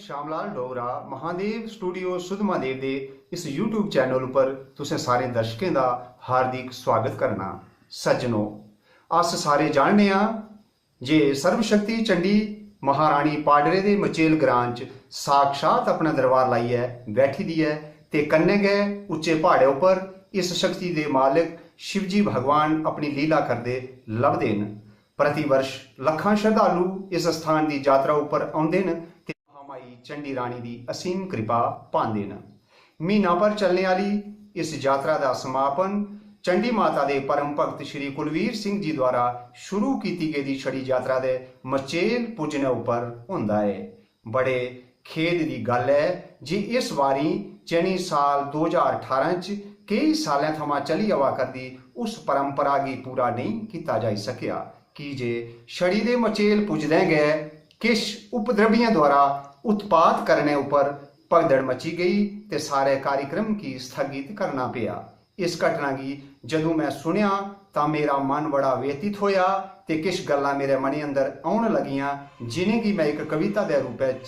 Shyamlal Dogra Mahadev studio सुध महादेव के इस यूट्यूब चैनल पर तुसें सारे दर्शकों का हार्दिक स्वागत करना। सज्जनों, अस सारे जानने जे सर्वशक्ति चंडी महारानी पाडरे के मचेल ग्रां च साक्षात अपना दरबार लाइए बैठी दी है ते कन्ने गए उच्चे पहाड़े उपर इस शक्ति के मालिक शिवजी भगवान अपनी लीला करते लभदे न। प्रति वर्ष लखां श्रद्धालु इस स्थान की यात्रा उपर आउंदे न ते महामाई चंडी रानी की असीम कृपा पांदे न। महीना भर चलने वाली इस यात्रा का समापन चंडी माता के परम भगत श्री कुलवीर सिंह जी द्वारा शुरू की गई छड़ी यात्रा के मचेल पुजने उपर होंदा है। बड़े खेद की गल है जी इस बारी चैनी साल 2018 च कई सालों थमां चली आवा करदी उस परंपरा की पूरा नहीं किया जा सकिया कि जे छड़ी दे मचेल पुजदे गए किश उपद्रवियों द्वारा उत्पात करने उपर भगदड़ मची गई ते सारे कार्यक्रम की स्थगित करना पिया। इस घटना की जदों मैं सुनिया तो मेरा मन बड़ा व्यतीत होया ते किश गल्लां मेरे मने अंदर आउण लगियां जिन्हें कि मैं एक कविता के रूप में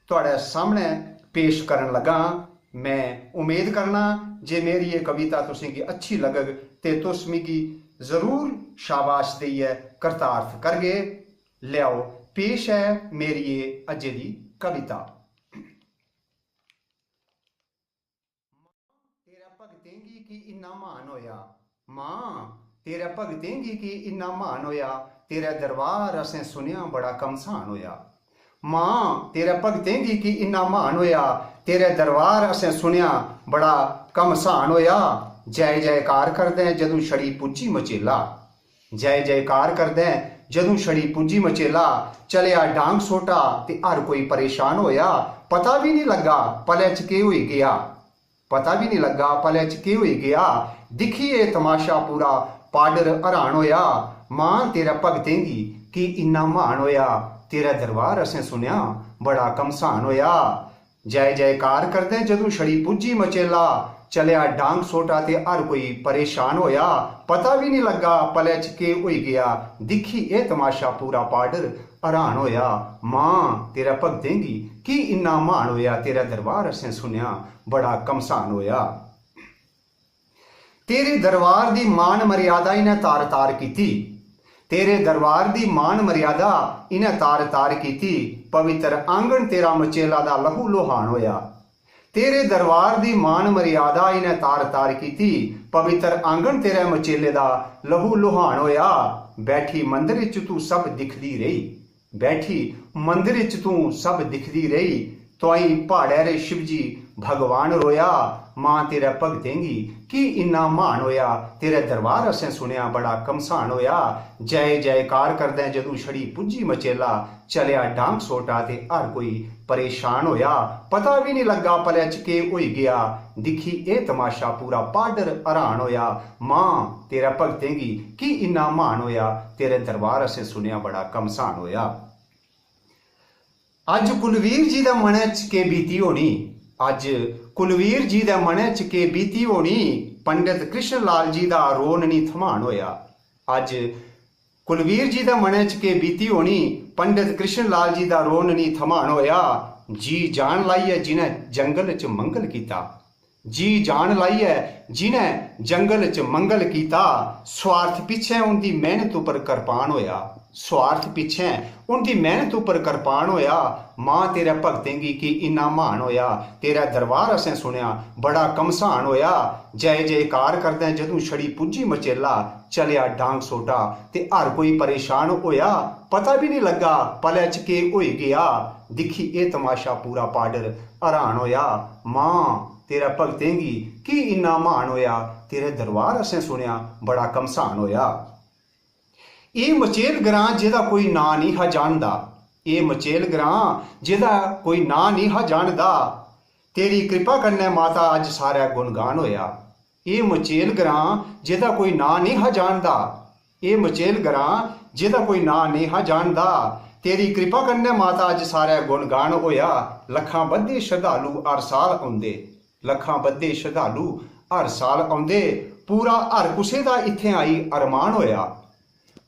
तुहाडे सामने पेश करन लगा। मैं उम्मीद करना जे मेरी ये कविता तुसें की अच्छी लगग ते तुस मिगी जरूर शाबाश देइए करतार्थ करगे। लियाओ पेश है मेरी ये अजे दी कविता। तेरा भगतेंगी की इन्ना मान होया, मां तेरा भगतेंगी की इन्ना मान होया, तेरा दरबार असें सुनिया बड़ा कमसान होया। मां तेरा भगतेंगी की इन्ना मान होया, तेरे दरबार असें सुनिया बड़ा कमसान होया। जय जयकार करदे जदों छड़ी पुजी मचेला, जय जयकार करदे जदों छड़ी पुजी मचेला। चलिया डांग सोटा ते हर कोई परेशान होया, पता भी नहीं लगा पले च के होई गया, पता भी नहीं लगा पले च के होई गया। दिखिए तमाशा पूरा पाडर हैरान होया, मां तेरा भगतेंगी की इन्ना मान होया, तेरा दरबार असें सुनिया बड़ा कमसान होया। जय जयकार करदे जदों छड़ी पुजी मचेला, चलिया डांग सोटा ते हर कोई परेशान होया, पता भी नहीं लगा पले च के होई गया। दिखी ए तमाशा पूरा पाडर हैरान होया, मां तेरा भगतेंगी की इन्ना मान होया, तेरा दरबार असें सुनिया बड़ा कमसान होया। तेरे दरबार दी मान मर्यादा इन्हें तार तार कीती, तेरे दरबार दी मान मर्यादा इन्हें तार तार कीती। पवित्र आंगन तेरा मचेला दा लहू लोहान होया, तेरे दरबार दी मान मर्यादा इन्हें तार तार कीती। पवित्र आंगन तेरे मचेले दा लहू लोहान होया। बैठी मंदिर च तू सब दिखदी रही, बैठी मंदिर च तू सब दिखदी रही। तोई पहाड़े रे शिवजी भगवान रोया, मां तेरा भगतेंगी की इन्ना मान होया, तेरे दरबार असें सुनिया बड़ा कमसान होया। जय जयकार करदे जदों छड़ी पुजी मचेला, चलिया डांग सोटा ते हर कोई परेशान होया, पता भी नहीं लगा पले च के होई गया। दिखी ए तमाशा पूरा पाडर हैरान होया, मां तेरा भगतेंगी की इन्ना मान होया, तेरे दरबार असें सुनिया बड़ा कमसान होया। अज कुलवीर जी दा मने च के बीती होनी, अज कुलवीर जी दे मने च के बीती होनी, पंडित कृष्ण लाल जी दा रोन नहीं थमान होया। अज कुलवीर जी दे मने च के बीती होनी, पंडित कृष्ण लाल जी दा रोन नहीं थमान होया। जी जान लाइए जिन्हें जंगल च मंगल कीता, जी जान लाइए जिन्हें जंगल च मंगल कीता। स्वार्थ पिछे उनकी मेहनत उपर करपान होया, स्वार्थ पिछे उनकी मेहनत उपर करपान होया। मां तेरा भगतेंगी की इन्ना मान होया, तेरा दरबार असें सुनिया बड़ा कमसान होया। जय जयकार करदे जदों छड़ी पुजी मचेला, चलिया डांग सोटा ते हर कोई परेशान होया, पता भी नहीं लगा पले च के होई गया। दिखी ए तमाशा पूरा पाडर हैरान होया, मां तेरा भगतेंगी की इन्ना मान होया, तेरे दरबार असें सुनिया बड़ा कमसान होया। ये मचेल ग्रां जिहदा कोई नां नहीं हा जानदा, ये मचेल ग्रां जिहदा कोई नां नहीं हा जानदा, तेरी कृपा कन्नै माता अज सारा गुणगान होया। ये मचेल ग्रां जिहदा कोई नां नहीं हा जानदा, ये मचेल ग्रां जिहदा कोई नां नहीं हा जानदा, तेरी कृपा कन्नै माता अज सारा गुणगान होया। लखां बद्धे श्रद्धालु हर साल आउंदे, लखां बद्धे श्रद्धालु हर साल आउंदे। पूरा हर कुसै दा इत्थे आई अरमान होया,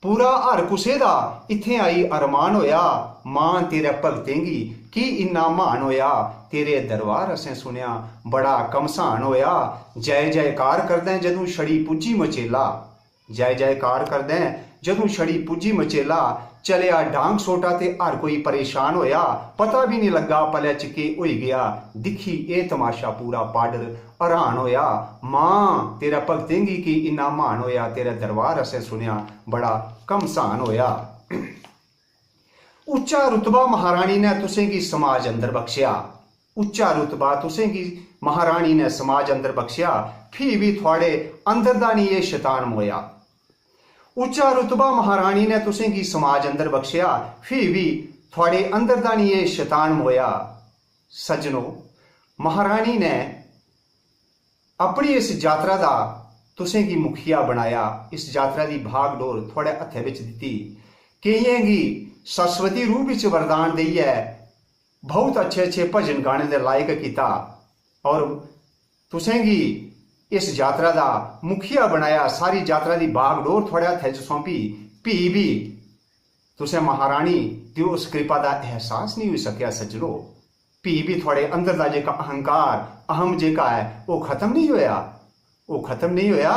पूरा हर कुसै दा इत्थे आई अरमान होया। मां तेरा भगतेंगी की इन्ना महान होया, तेरे दरबार असें सुनिया बड़ा कमसान होया। जय जयकार करदें जदों छड़ी पुज्जी मचेला, जय जयकार करदें जदों छड़ी पुज्जी मचेला। चलिया डांग सोटा ते हर कोई परेशान होया, पता भी नहीं लगा पलै च के होई गया। दिखी ए तमाशा पूरा पाडर हैरान होया। मां तेरा भगतें गी की इन्ना महान होया, तेरा दरबार असें सुनिया बड़ा कमसान होया। उच्चा रुतबा महारानी ने तुसें गी समाज अंदर बख्शिया, उच्चा रुतबा तुसें गी महारानी ने समाज अंदर बख्शिया। फ्ही भी थुआड़े अंदर दा नहीं ये शैतान मोया। उच्चा रुतबा महारानी ने तुसें गी समाज अंदर बख्शिया, फ्ही भी थुआड़े अंदर दा नहीं ये शैतान मोया। सज्जनों, महारानी ने अपनी इस यात्रा दा तुसें गी मुखिया बनाया, इस यात्रा दी भाग डोर थुआड़े हत्थे विच दित्ती। केइयें गी सरस्वती रूप विच वरदान देइयै बहुत अच्छे अच्छे भजन गाने दे लायक किया और तुसें गी इस यात्रा दा मुखिया बनाया। सारी यात्रा दी बागडोर थुआड़े हत्थे च सौंपी। भी भी तुसें महारानी दी उस कृपा दा एहसास नहीं होई सकेआ। सज्जनों, भी थुआड़े अंदर दा जेका अहंकार अहम जेका है वह खत्म नहीं होया, वह खत्म नहीं होया।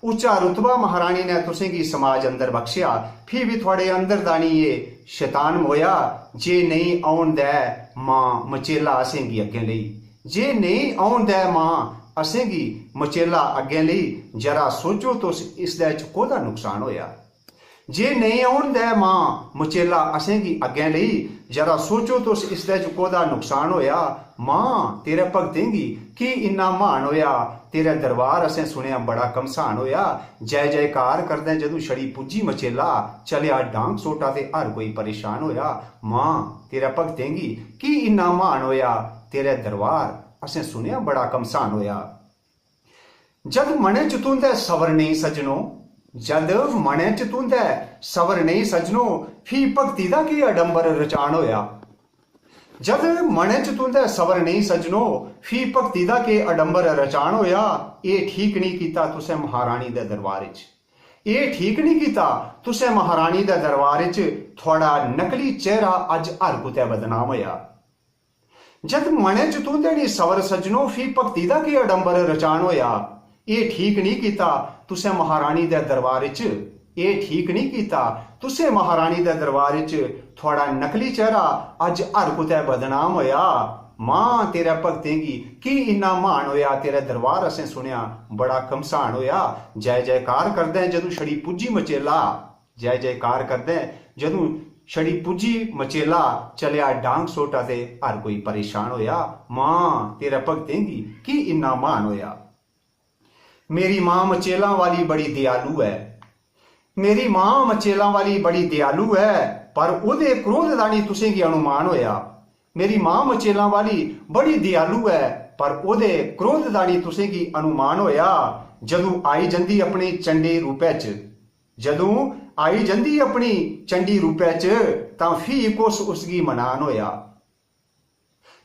उच्चा रुतबा महारानी ने तुसें गी समाज अंदर बख्शिया, फ्ही भी थुआड़े अंदर दा नहीं ये शैतान मोया। जे नहीं आउण दै मां मचेला असें गी अग्गें लेई, जे नहीं आउण दै मां असें गी मचेला अग्गें लेई। जरा सोचो तुस इसदे च कोह्दा नुकसान होया। जे नहीं आउण दै मां मचेला असें गी अग्गें लेई, जरा सोचो तुस इसदे च कोह्दा नुकसान होया। मां तेरे भगतें गी की इन्ना महान होया, तेरे दरबार असें सुनिया बड़ा कमसान होया। जय जयकार करदे जदों छड़ी पुज्जी मचेला, चलिया डांग सोटा ते हर कोई परेशान होया। मां तेरे भगतें गी की इन्ना महान होया, तेरे दरबार असें सुनिया बड़ा कमसान होया। जद मने च तुंदे सबर नहीं सज्जनों, जद मने च तुंदे सबर नहीं सज्जनों, फ्ही भगती दा की अडंबर रचान होया। जद मने च तुंदे सबर नहीं सज्जनों, फ्ही भगती दा के अडंबर रचान होया। एह् ठीक नहीं कीता तुसें महारानी दे दरबार च, एह् ठीक नहीं कीता तुसें महारानी दे दरबार च। थुआड़ा नकली चेहरा अज हर कुतै बदनाम होया। जद मने च तुंदे नहीं सबर सज्जनों, फ्ही भगती दा के अडंबर रचान होया। एह् ठीक नहीं कीता तुसें महारानी दे दरबार च, एह् ठीक नहीं कीता तुसें महारानी दे दरबार च। थुआड़ा नकली चेहरा अज हर कुतै बदनाम होया। मां तेरे भगतें गी की इन्ना महान होया, तेरे दरबार असें सुनिया बड़ा कमसान होया। जय जयकार करदे जदों छड़ी पुज्जी मचेला, जय जयकार करदे जदों छड़ी पुज्जी मचेला। चलिया डांग सोटा ते हर कोई परेशान होया। मां तेरे भगतें गी की इन्ना महान होया। मेरी मां मचेलां वाली बड़ी दयालु है, मेरी मां मचेलां वाली बड़ी दयालु है, पर ओहदे क्रोध दा नहीं तुसें गी अनुमान होया। मेरी मां मचेलां वाली बड़ी दयालु है, पर ओहदे क्रोध दा नहीं तुसें गी अनुमान होया। जदों आई जंदी अपने चंडे रूपै च, जदों आई जंदी अपनी चंडी रूपै च, तां फ्ही कुस उसगी मनान होया।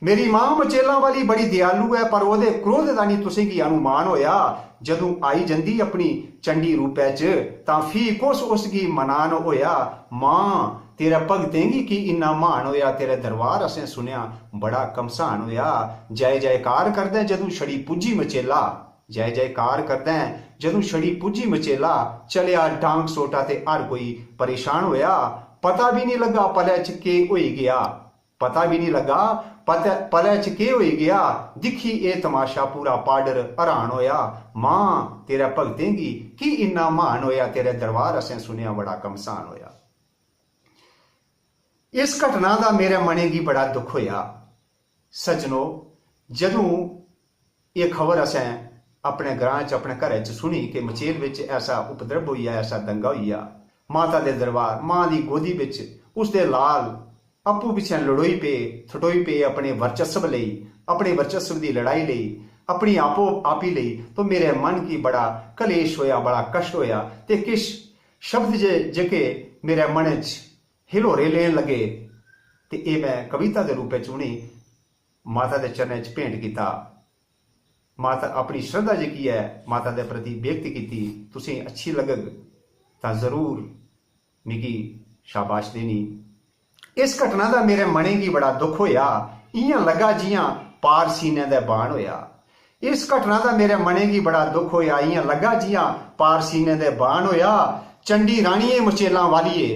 मेरी मां मचेलां वाली बड़ी दयालु है, पर ओहदे क्रोध दा नहीं तुसें गी अनुमान होया। जदों आई जंदी अपनी चंडी रूपै च, तां फ्ही कुस उसगी मनान होया। मां तेरे भगतें गी की इन्ना महान होया, तेरे दरबार असें सुनिया बड़ा कमसान होया। जय जयकार करदे जदों छड़ी पुज्जी मचेला, जय जयकार करदे जदों छड़ी पुज्जी मचेला। चलिया डांग सोटा ते हर कोई परेशान होया। पता भी नहीं लगा पलै च के होई गया, पता भी नहीं लगा पलै च के होई गया। दिखी ए तमाशा पूरा पाडर हैरान होया। मां तेरे भगतें गी की इन्ना महान होया, तेरे दरबार असें सुनिया बड़ा कमसान होया। इस घटना का मेरे मने गी बड़ा दुख होया। सज्जनों, जदों ये खबर असें अपने ग्रां च अपने घरै च सुनी कि मचेल विच ऐसा उपद्रव होइया, ऐसा दंगा होइया, माता दे दरबार मां दी गोदी विच उसदे लाल आपू पिछे लड़ोई पे थटोई पे अपने वर्चस्व लई, अपने वर्चस्व की लड़ाई लई, अपनी आपो आपी लई, तो मेरे मन की बड़ा कलेश होया, बड़ा कष्ट होया। ते किश शब्द जेके मेरे मन च हिलोरे लेन लगे, ते ये मैं कविता के रूप में उन्हें माता के चरणों च भेंट किया। माता अपनी श्रद्धा जी है माता के प्रति व्यक्त की। तुसें अच्छी लगग तो जरूर मिगी शाबाश देनी, इस घटना का मेरे मने की बड़ा दुख होया, इयां लगा जियां पार सीने दे बाण होया। इस घटना का मेरे मने की बड़ा दुख होया, इयां लगा जियां पार सीने दे बाण होया। चंडी राणीए मचेलां वालीए,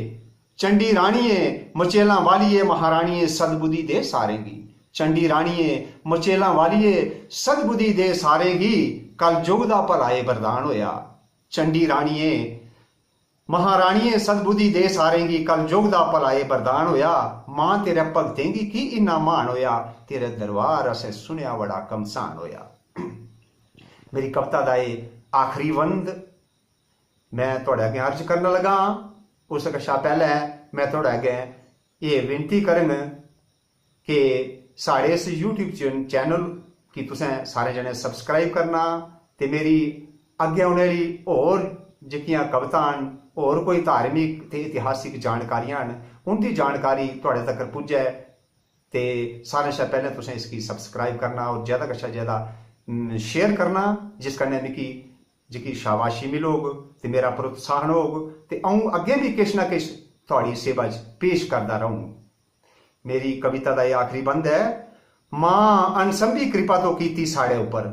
चंडी राणीए मचेलां वालीए, महाराणीए सदबुद्धि दे सारेगी। चंडी राणीए मचेलां वालीए, सदबुद्धि दे सारेगी, कल जुग दा भलाए वरदान होया। चंडी राणीए महाराणीए सदबुद्धि दे सारेगी, कल जुग दा भलाए वरदान होया। मां तेरे भगतें गी की इन्ना मान होया, तेरे दरबार असें सुनिया बड़ा कमसान होया। मेरी कविता दा एह् आखिरी बंद मैं तुहाड़े अग्गें अर्ज करन लगा। उस कशा पहले मैं तुहाड़े अग्गें ये विनती करंग कि साढ़े इस यूट्यूब चैनल की तुसें सारे जने सबसक्राइब करना, ते मेरी अग्गें औने आह्ली होर जेह्कियां कवितां न, होर कोई धार्मिक ते इतिहासिक जानकारियां न, उंदी जानकारी तुहाड़े तक पुज्जै। ते सारें शा पैह्लें तुसें इसगी सबसक्राइब करना और ज़्यादा कशा ज़्यादा शेयर करना, जिस कन्नै मिगी जेह्की शाबाशी मिलोग ते मेरा प्रोत्साहन होग, ते अऊं अग्गें भी किश ना किश तुहाड़ी सेवा च पेश करदा रहूं। मेरी कविता दा एह् आखिरी बंद है। मां अनसंभी कृपा तो कीती साढ़े उपर,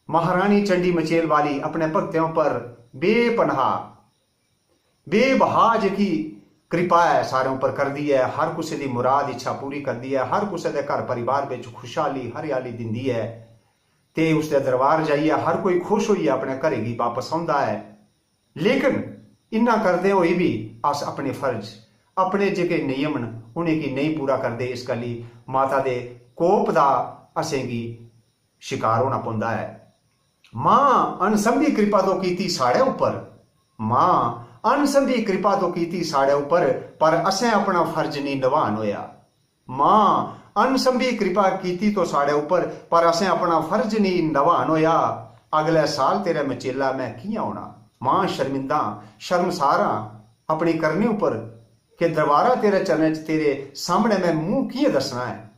महारानी चंडी मचेल वाली अपने भगतों पर बेपनाह बेबहा जेह्की कृपा है सारे उपर करदी है। हर कुसै दी मुराद इच्छा पूरी करदी है, हर कुसै दे घर परिवार बिच खुशहाली हरियाली दिंदी है, ते उसके दरबार जाइए हर कोई खुश होइए अपने घरे गी वापस आउंदा है। लेकिन इन्ना करदे होई भी अस अपने फर्ज, अपने जेह्के नियम न, उनेंगी नहीं पूरा करदे। इस गल्ली माता दे कोप दा असेंगी शिकार होना पौंदा है। मां अनसंभी कृपा तो कीती साढ़े उपर, मां अनसंभी कृपा तो कीती साढ़े उपर, पर असें अपना फर्ज नहीं निभान होया। मां अनसंभी कृपा कीती तो साढ़े उपर, पर असें अपना फर्ज नहीं निभान होया। अगले साल तेरे मचेला मैं कियां होना। मां शर्मिंदा शर्मसार हां अपनी करनी उपर, कि दरबारा तेरे चरणें च तेरे सामने मैं मूंह कियां दसना है।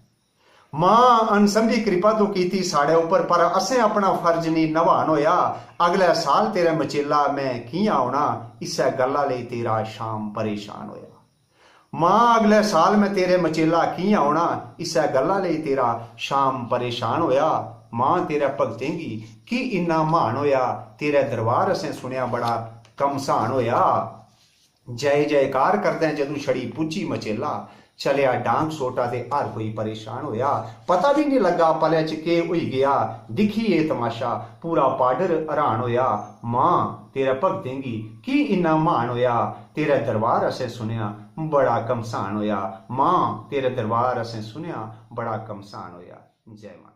मां अनसंभी कृपा तो कीती साढ़े उपर, पर असें अपना फर्ज नहीं निभान होया। अगले साल तेरे मचेला मैं कियां होना, इस्सै गल्ला लेई तेरा शाम परेशान होया। मां अगले साल मैं तेरे मचेला कियां होना, इस्सै गल्ला लेई तेरा शाम परेशान होया। मां तेरे भगतें गी की इन्ना मान होया, तेरे दरबार असें सुनिया बड़ा कमसान होया। जय जयकार करदे जदों छड़ी पुज्जी मचेला, चलिया डांग सोटा ते हर कोई परेशान होया। पता भी नहीं लगा पले च केह् होई गया, दिखी एह् तमाशा पूरा पाडर हैरान होया। मां तेरे भगतें गी की इन्ना मान होया, तेरे दरबार असें सुनिया बड़ा कमसान होया। मां तेरे दरबार असें सुनिया बड़ा कमसान होया। जय माता।